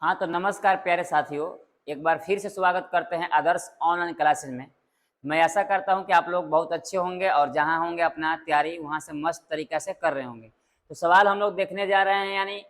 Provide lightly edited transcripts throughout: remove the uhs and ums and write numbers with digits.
हाँ तो नमस्कार प्यारे साथियों, एक बार फिर से स्वागत करते हैं आदर्श ऑनलाइन क्लासेस में। मैं आशा करता हूं कि आप लोग बहुत अच्छे होंगे और जहां होंगे अपना तैयारी वहां से मस्त तरीका से कर रहे होंगे। तो सवाल हम लोग देखने जा रहे हैं, यानी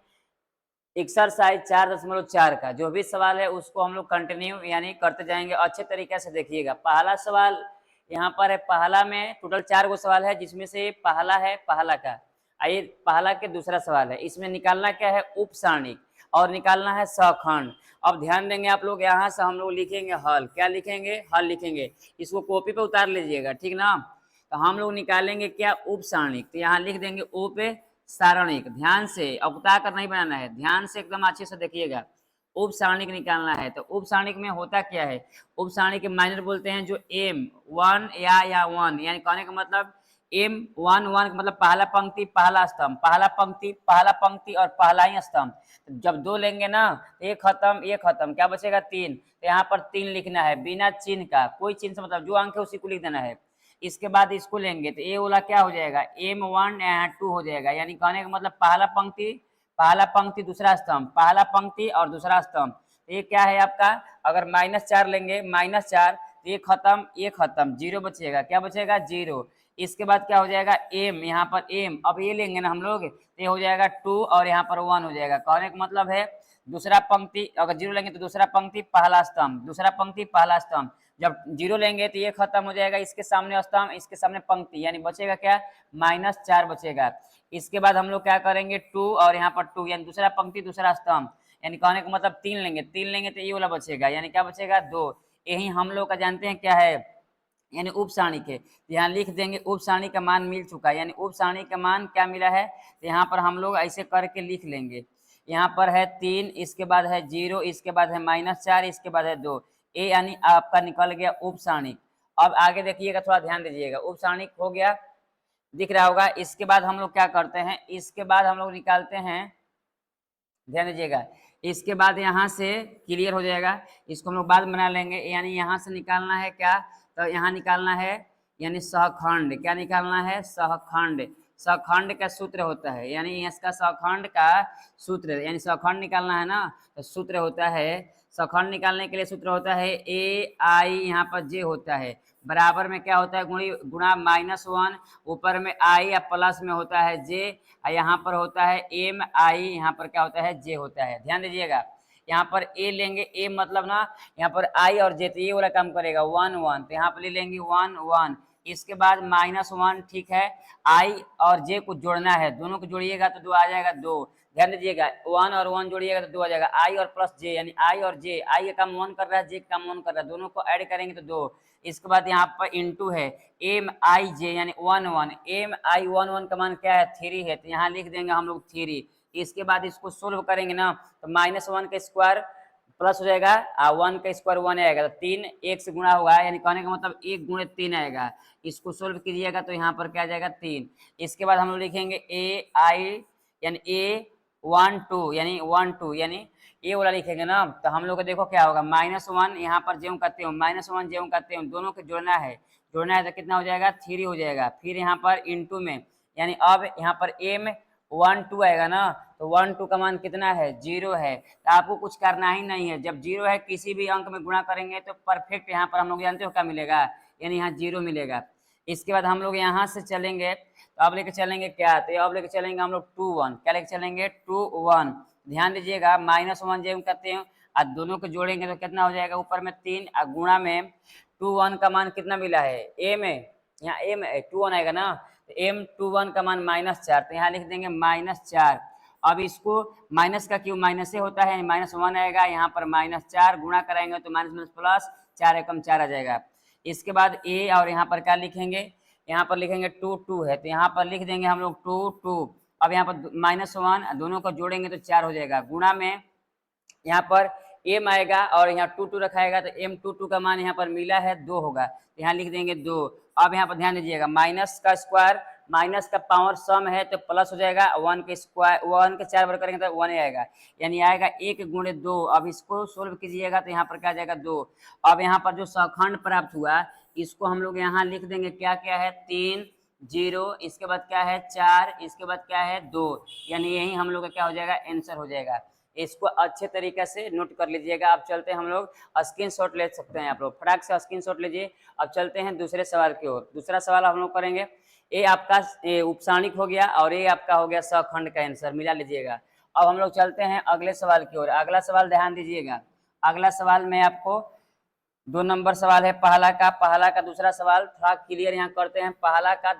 एक्सरसाइज 4.4 का जो भी सवाल है उसको हम लोग कंटिन्यू यानी करते जाएंगे। अच्छे तरीके से देखिएगा। पहला सवाल यहाँ पर है। पहला में टोटल 4 गो सवाल है, जिसमें से पहला है पहला का। आइए पहला के दूसरा सवाल है। इसमें निकालना क्या है? उप सारणिक और निकालना है सहखंड। अब ध्यान देंगे आप लोग, यहाँ से हम लोग लिखेंगे हल। क्या लिखेंगे? हल लिखेंगे। इसको कॉपी पे उतार लीजिएगा, ठीक ना। तो हम लोग निकालेंगे क्या? उप सारणिक। तो यहाँ लिख देंगे उप सारणिक। ध्यान से, अवता कर नहीं बनाना है, ध्यान से एकदम अच्छे से देखिएगा। उप सारणिक निकालना है। तो उप सारणिक में होता क्या है? उप सारणिक के माइनर बोलते हैं जो एम वन या वन, यानी कहने का मतलब एम वन वन मतलब पहला पंक्ति पहला स्तंभ, पहला पंक्ति और पहला ही स्तंभ। जब दो लेंगे ना, एक खत्म एक खत्म, क्या बचेगा? तीन। तो यहाँ पर तीन लिखना है बिना चिन्ह का, कोई चिन्ह से मतलब जो अंक है उसी को लिख देना है। इसके बाद इसको लेंगे तो ए वाला क्या हो जाएगा? एम वन टू हो जाएगा, यानी कहने का मतलब पहला पंक्ति दूसरा स्तंभ, पहला पंक्ति और दूसरा स्तंभ। ये क्या है आपका? अगर -4 लेंगे, -4, तो ये खत्म, जीरो बचेगा। क्या बचेगा? जीरो। इसके बाद क्या हो जाएगा? एम, यहाँ पर एम, अब ये लेंगे ना हम लोग, तो ये हो जाएगा 2 और यहाँ पर 1 हो जाएगा। कहने का मतलब है दूसरा पंक्ति अगर जीरो लेंगे तो दूसरा पंक्ति पहला स्तंभ, दूसरा पंक्ति पहला स्तंभ। जब जीरो लेंगे तो ये खत्म हो जाएगा, इसके सामने स्तंभ, इसके सामने पंक्ति, यानी बचेगा क्या? -4 बचेगा। इसके बाद हम लोग क्या करेंगे? 2 और यहाँ पर 2, यानी दूसरा पंक्ति दूसरा स्तंभ, यानी कहने का मतलब 3 लेंगे तो ये वाला बचेगा, यानी क्या बचेगा? 2। यही हम लोग का जानते हैं क्या है, यानी उप सारणी के। तो यहाँ लिख देंगे उप सारणी का मान मिल चुका है, यानी उप सारणी का मान क्या मिला है? तो यहाँ पर हम लोग ऐसे करके लिख लेंगे। यहाँ पर है 3, इसके बाद है 0, इसके बाद है -4, इसके बाद है 2। ए यानी आपका निकल गया उप सारणी। अब आगे देखिएगा, थोड़ा ध्यान दीजिएगा। उप सारणी हो गया, दिख रहा होगा। इसके बाद हम लोग क्या करते हैं? इसके बाद हम लोग निकालते हैं, ध्यान दीजिएगा। इसके बाद यहाँ से क्लियर हो जाएगा, इसको हम लोग बाद में बना लेंगे। यानी यहाँ से निकालना है क्या? तो यहाँ निकालना है यानी सहखंड। क्या निकालना है? सहखंड। सहखंड का सूत्र होता है, यानी इसका सहखंड का सूत्र, यानी सहखंड निकालना है ना, तो सूत्र होता है, सहखंड निकालने के लिए सूत्र होता है ए आई, यहाँ पर जे होता है, बराबर में क्या होता है? गुणा -1, ऊपर में आई या प्लस में होता है जे, यहाँ पर होता है एम आई, यहाँ पर क्या होता है? जे होता है। ध्यान दीजिएगा, यहाँ पर ए लेंगे, ए मतलब ना यहाँ पर आई और जे, तो ये वाला काम करेगा 1 1, तो यहाँ पर ले लेंगे 1 1। इसके बाद -1, ठीक है। आई और जे को जोड़ना है, दोनों को जोड़िएगा तो 2 आ जाएगा, 2। ध्यान दीजिएगा, 1 और 1 जोड़िएगा तो 2 आ जाएगा। आई और प्लस जे, यानी आई और जे, आई का काम 1 कर रहा है, जे का काम 1 कर रहा है, दोनों को ऐड करेंगे तो 2। इसके बाद यहाँ पर इंटू है एम आई जे, यानी 1 1, एम आई 1 1 का मान क्या है? 3 है, तो यहाँ लिख देंगे हम लोग 3। इसके बाद इसको सोल्व करेंगे ना, तो -1 का स्क्वायर प्लस हो जाएगा, 1 का स्क्वायर 1 आएगा, तो 3 1 से गुणा हुआ है, यानी कहने का मतलब 1 गुणे 3 आएगा। इसको सोल्व कीजिएगा तो यहाँ पर क्या आ जाएगा? 3। इसके बाद हम लोग लिखेंगे ए आई, यानी ए 1 2, यानी 1 2, यानी ये वाला लिखेंगे ना, तो हम लोग को देखो क्या होगा? -1 यहाँ पर जेम करते हो, -1 जेम करते हो, दोनों को जोड़ना है, तो कितना हो जाएगा? 3 हो जाएगा। फिर यहाँ पर इंटू में, यानी अब यहाँ पर एम 1 2 आएगा ना, तो 1 2 का मान कितना है? 0 है। तो आपको कुछ करना ही नहीं है, जब 0 है किसी भी अंक में गुणा करेंगे तो परफेक्ट यहाँ पर हम लोग जानते हो क्या मिलेगा? यानी यहाँ 0 मिलेगा। इसके बाद हम लोग यहाँ से चलेंगे, तो अब लेके चलेंगे क्या? तो अब लेके चलेंगे हम लोग 2 1। क्या लेके चलेंगे? 2 1। ध्यान दीजिएगा, -1 जेम करते हैं और दोनों को जोड़ेंगे तो कितना हो जाएगा? ऊपर में 3 और गुणा में 2 1 का मान कितना मिला है? ए में, यहाँ ए में 2 1 आएगा ना, तो एम 2 1 का मान -4, तो यहाँ लिख देंगे -4। अब इसको माइनस का क्यों? माइनस से होता है, -1 आएगा, यहाँ पर -4 गुणा कराएंगे तो माइनस माइनस प्लस, 4 एकम 4 आ जाएगा। इसके बाद ए और यहाँ पर क्या लिखेंगे? यहाँ पर लिखेंगे 2 2 है, तो यहाँ पर लिख देंगे हम लोग 2 2। अब यहाँ पर -1 दोनों को जोड़ेंगे तो 4 हो जाएगा, गुणा में यहाँ पर एम आएगा और यहाँ 2 2 रखाएगा, तो एम 2 2 का मान यहाँ पर मिला है 2 होगा, तो यहाँ लिख देंगे 2। अब यहाँ पर ध्यान दीजिएगा, माइनस का स्क्वायर, माइनस का पावर सम है तो प्लस हो जाएगा, 1 के स्क्वायर 1 के 4 बार करेंगे तो 1 आएगा, यानी आएगा 1 गुणे 2। अब इसको सोल्व कीजिएगा तो यहाँ पर क्या जाएगा? 2। अब यहाँ पर जो सहखंड प्राप्त हुआ इसको हम लोग यहाँ लिख देंगे, क्या क्या है? 3 0, इसके बाद क्या है? 4, इसके बाद क्या है? 2, यानी यही हम लोग का क्या हो जाएगा? आंसर हो जाएगा। इसको अच्छे तरीके से नोट कर लीजिएगा। अब चलते हैं हम लोग, स्क्रीनशॉट ले सकते हैं आप लोग, फटाक से स्क्रीनशॉट लीजिए। अब चलते हैं दूसरे सवाल की ओर। दूसरा सवाल हम लोग करेंगे, ये आपका उपसारणिक हो गया और ये आपका हो गया सखंड का आंसर, मिला लीजिएगा। अब हम लोग चलते हैं अगले सवाल की ओर। अगला सवाल ध्यान दीजिएगा। अगला सवाल में आपको 2 नंबर सवाल है पहला का दूसरा सवाल थोड़ा क्लियर यहाँ करते हैं। पहला का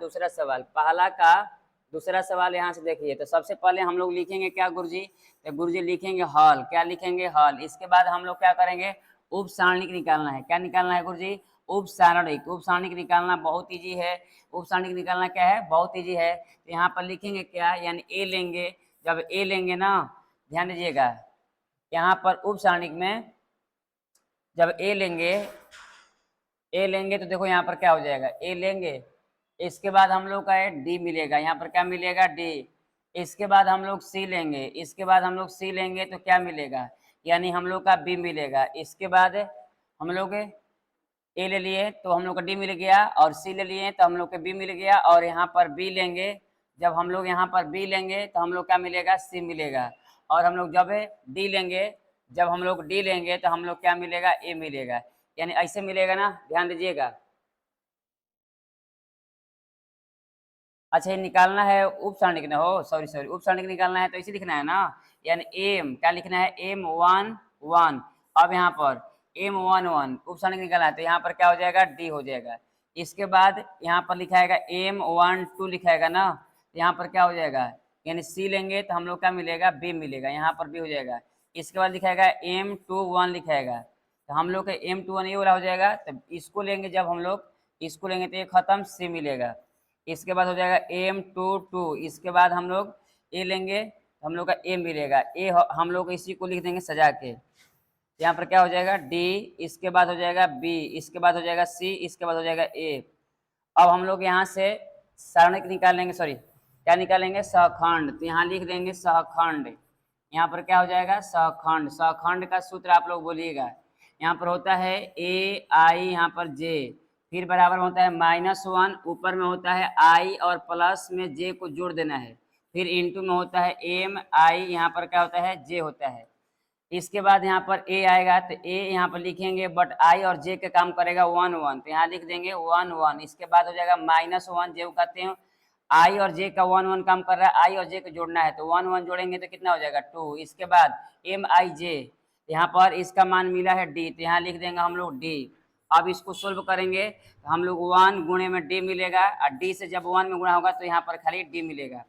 दूसरा सवाल यहाँ से देखिए। तो सबसे पहले हम लोग लिखेंगे क्या गुरुजी, तो गुरुजी लिखेंगे हल। क्या लिखेंगे? हल। इसके बाद हम लोग क्या करेंगे, उप सारणिक निकालना है। क्या निकालना है गुरुजी? उप सारणिक। उप सारणिक निकालना बहुत ईजी है। उप सारणिक निकालना क्या है? बहुत ईजी है। तो यहाँ पर लिखेंगे क्या, यानी ए लेंगे। जब ए लेंगे ना, ध्यान दीजिएगा, यहाँ पर उप सारणिक में जब ए लेंगे तो देखो यहाँ पर क्या हो जाएगा, ए लेंगे, इसके बाद हम लोग का है डी मिलेगा। यहाँ पर क्या मिलेगा? डी। इसके बाद हम लोग सी लेंगे, तो क्या मिलेगा, यानी हम लोग का बी मिलेगा। इसके बाद हम लोग ए ले लिए तो हम लोग का डी मिल गया, और सी ले लिए तो हम लोग का बी मिल गया, और यहाँ पर बी लेंगे, जब हम लोग यहाँ पर बी लेंगे तो हम लोग क्या मिलेगा? सी मिलेगा। और हम लोग जब डी लेंगे तो हम लोग क्या मिलेगा? ए मिलेगा। यानी ऐसे मिलेगा ना, ध्यान दीजिएगा। अच्छा, ये निकालना है उप सारणिक ना, हो सॉरी उप सारणिक निकालना है तो इसे लिखना है ना, यानी एम, क्या लिखना है? एम 1 1। अब यहाँ पर एम 1 1 उप सारणिक निकालना है तो यहाँ पर क्या हो जाएगा? डी हो जाएगा। इसके बाद यहाँ पर लिखाएगा एम 1 2 लिखाएगा ना, तो यहाँ पर क्या हो जाएगा, यानी सी लेंगे तो हम लोग क्या मिलेगा? बी मिलेगा। यहाँ पर बी हो जाएगा। इसके बाद लिखाएगा एम 2 1 लिखाएगा, तो हम लोग का एम 2 1 ये वाला हो जाएगा। तो इसको लेंगे, जब हम लोग इसको लेंगे तो ये खत्म, सी मिलेगा। इसके बाद हो जाएगा एम 2 2। इसके बाद हम लोग ए लेंगे तो हम लोग का ए मिलेगा। ए हम लोग इसी को लिख देंगे सजा के, यहाँ पर क्या हो जाएगा? डी। इसके बाद हो जाएगा बी। इसके बाद हो जाएगा सी। इसके बाद हो जाएगा ए। अब हम लोग यहाँ से सारणिक निकालेंगे, सॉरी क्या निकालेंगे? सहखंड। तो यहाँ लिख देंगे सहखंड। यहाँ पर क्या हो जाएगा? सहखंड। सहखंड का सूत्र आप लोग बोलिएगा। यहाँ पर होता है ए आई, यहाँ पर जे, फिर बराबर होता है -1, ऊपर में होता है आई और प्लस में जे को जोड़ देना है, फिर इंटू में होता है एम आई, यहाँ पर क्या होता है? जे होता है। इसके बाद यहाँ पर ए आएगा तो ए यहाँ पर लिखेंगे, बट आई और जे का काम करेगा 1 1, तो यहाँ लिख देंगे 1 1। इसके बाद हो जाएगा -1, जे को कहते हैं आई और जे का 1 1 काम कर रहा है, आई और जे को जोड़ना है तो 1 1 जोड़ेंगे तो कितना हो जाएगा? 2। इसके बाद एम आई जे, यहाँ पर इसका मान मिला है डी, तो यहाँ लिख देंगे हम लोग डी। अब इसको सोल्व करेंगे तो हम लोग 1 गुणे में डी मिलेगा, और डी से जब 1 में गुणा होगा तो यहाँ पर खाली डी मिलेगा।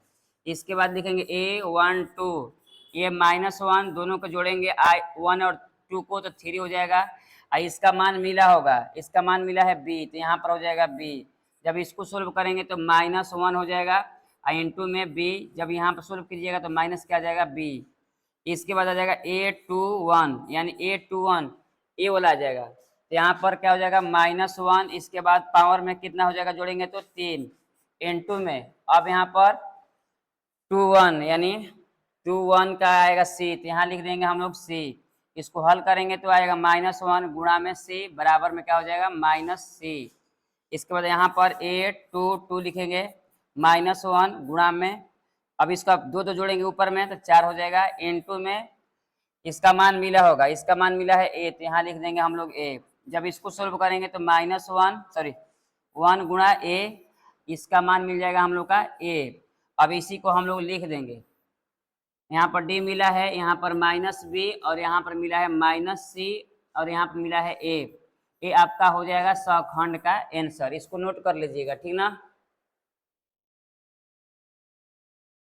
इसके बाद लिखेंगे ए 1 2, ये -1 दोनों को जोड़ेंगे, आई 1 और 2 को, तो 3 हो जाएगा। और इसका मान मिला होगा, इसका मान मिला है बी, तो यहाँ पर हो जाएगा बी। जब इसको सोल्व करेंगे तो -1 हो जाएगा, और इंटू में बी, जब यहाँ पर सोल्व कीजिएगा तो माइनस क्या आ जाएगा? बी। इसके बाद आ जाएगा ए 2 1, यानी ए 2 1 ए वाला आ जाएगा। तो यहाँ पर क्या हो जाएगा? -1। इसके बाद पावर में कितना हो जाएगा? जोड़ेंगे तो 3, इंटू में अब यहाँ पर 2 1, यानी 2 1 का आएगा सी, तो यहाँ लिख देंगे हम लोग सी। इसको हल करेंगे तो आएगा -1 गुणा में सी, बराबर में क्या हो जाएगा? -सी। इसके बाद यहाँ पर ए 2 2 लिखेंगे, -1 गुणा में, अब इसका 2 2 जोड़ेंगे ऊपर में तो 4 हो जाएगा, इंटू में इसका मान मिला होगा, इसका मान मिला है ए, तो यहाँ लिख देंगे हम लोग ए। जब इसको सोल्व करेंगे तो -1 गुणा ए, इसका मान मिल जाएगा हम लोग का ए। अब इसी को हम लोग लिख देंगे, यहाँ पर डी मिला है, यहाँ पर -बी, और यहाँ पर मिला है -सी, और यहाँ पर मिला है ए। ये आपका हो जाएगा सहखंड का आंसर। इसको नोट कर लीजिएगा, ठीक ना।